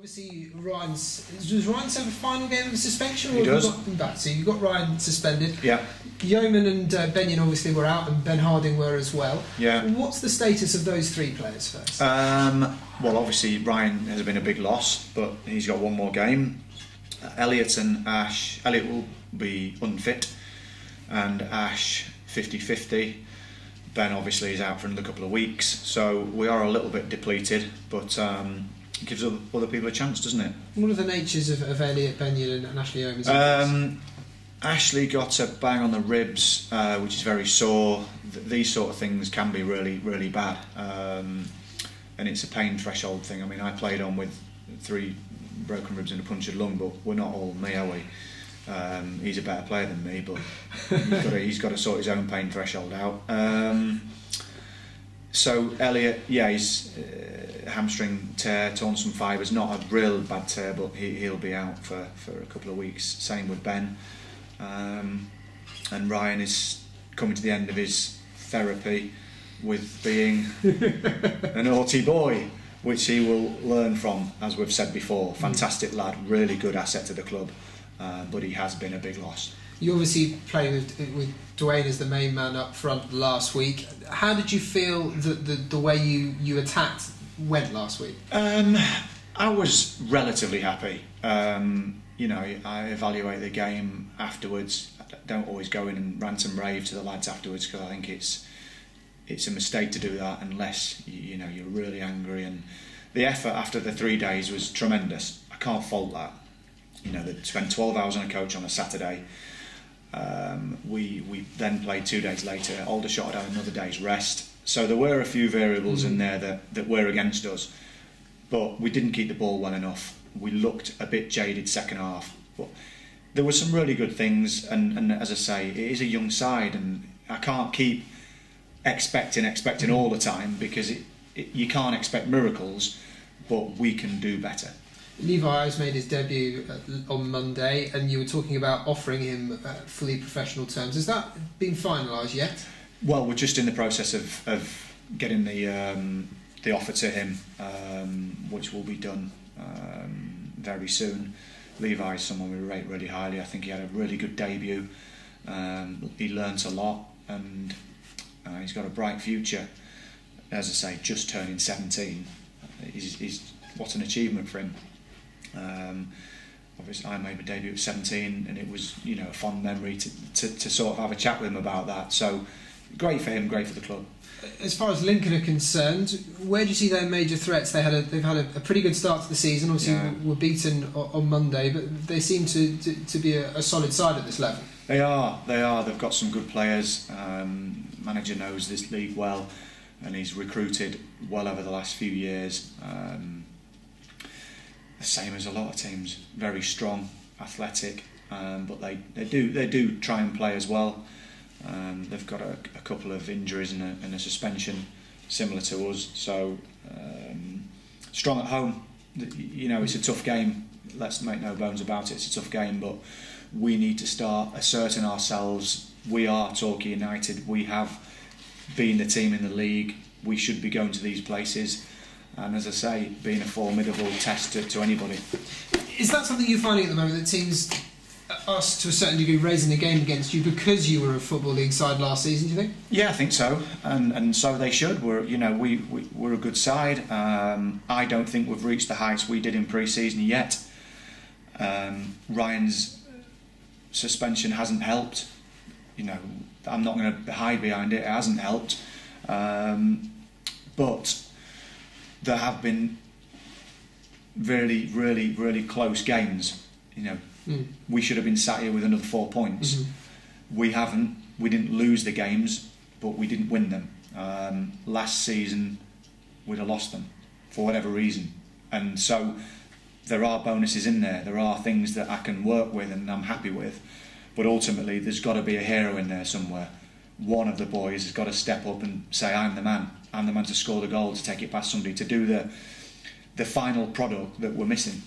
Obviously, was Ryan's have a final game of suspension? Or He does. Have you got him back? So you've got Ryan suspended. Yeah. Yeoman and Benyon obviously were out, and Ben Harding were as well. Yeah. What's the status of those three players first? Well, obviously Ryan has been a big loss, but he's got one more game. Elliot and Ash. Elliot will be unfit, and Ash 50-50. Ben obviously is out for another couple of weeks, so we are a little bit depleted, but it gives other people a chance, doesn't it? What are the natures of Elliot, Benyon and Ashley Yeoman's? Ashley got a bang on the ribs, which is very sore. These sort of things can be really, really bad, and it's a pain threshold thing. I mean, I played on with 3 broken ribs and a punctured lung, but we're not all me, are we? He's a better player than me, but he's got to sort his own pain threshold out. So Elliot, yeah, he's hamstring tear, torn some fibres, not a real bad tear, but he'll be out for a couple of weeks. Same with Ben, and Ryan is coming to the end of his therapy with being a naughty boy, which he will learn from, as we've said before. Fantastic lad, really good asset to the club, but he has been a big loss. You obviously played with Dwayne as the main man up front last week. How did you feel that the way you attacked went last week? I was relatively happy. You know, I evaluate the game afterwards. I don't always go in and rant and rave to the lads afterwards, because I think it's a mistake to do that unless you know you're really angry. And the effort after the 3 days was tremendous. I can't fault that. You know, they spent 12 hours on a coach on a Saturday. We then played 2 days later. Aldershot had another day's rest, so there were a few variables in there that were against us, but we didn't keep the ball well enough. We looked a bit jaded second half, but there were some really good things, and as I say, it is a young side, and I can't keep expecting all the time, because you can't expect miracles, but we can do better. Levi Ives made his debut on Monday, and you were talking about offering him fully professional terms. Has that been finalised yet? Well, we're just in the process of getting the offer to him, which will be done very soon. Levi is someone we rate really highly. I think he had a really good debut. He learnt a lot, and he's got a bright future. As I say, just turning 17, what an achievement for him. Obviously I made my debut at 17, and it was, you know, a fond memory to sort of have a chat with him about that. So great for him, great for the club. As far as Lincoln are concerned, where do you see their major threats? They've had a pretty good start to the season. Obviously, were beaten on Monday, but they seem to be a solid side at this level. They are. They've got some good players. Manager knows this league well, and he's recruited well over the last few years. The same as a lot of teams, very strong, athletic, but they do try and play as well. They've got a couple of injuries and a suspension similar to us, so strong at home. You know, it's a tough game, let's make no bones about it, it's a tough game, but we need to start asserting ourselves. We are Torquay United, we have been the team in the league, we should be going to these places, and as I say, being a formidable test to anybody. Is that something you're finding at the moment, that teams, us to a certain degree, raising the game against you because you were a Football League side last season, do you think? Yeah, I think so, and so they should. We're a good side. I don't think we've reached the heights we did in pre-season yet. Ryan's suspension hasn't helped. You know, I'm not going to hide behind it. It hasn't helped, but there have been really, really, really close games. You know, we should have been sat here with another 4 points. We haven't. We didn't lose the games, but we didn't win them. Last season, we'd have lost them for whatever reason, and so there are bonuses in there. There are things that I can work with and I'm happy with, but ultimately there's got to be a hero in there somewhere. One of the boys has got to step up and say, I'm the man. I'm the man to score the goal, to take it past somebody, to do the final product that we're missing.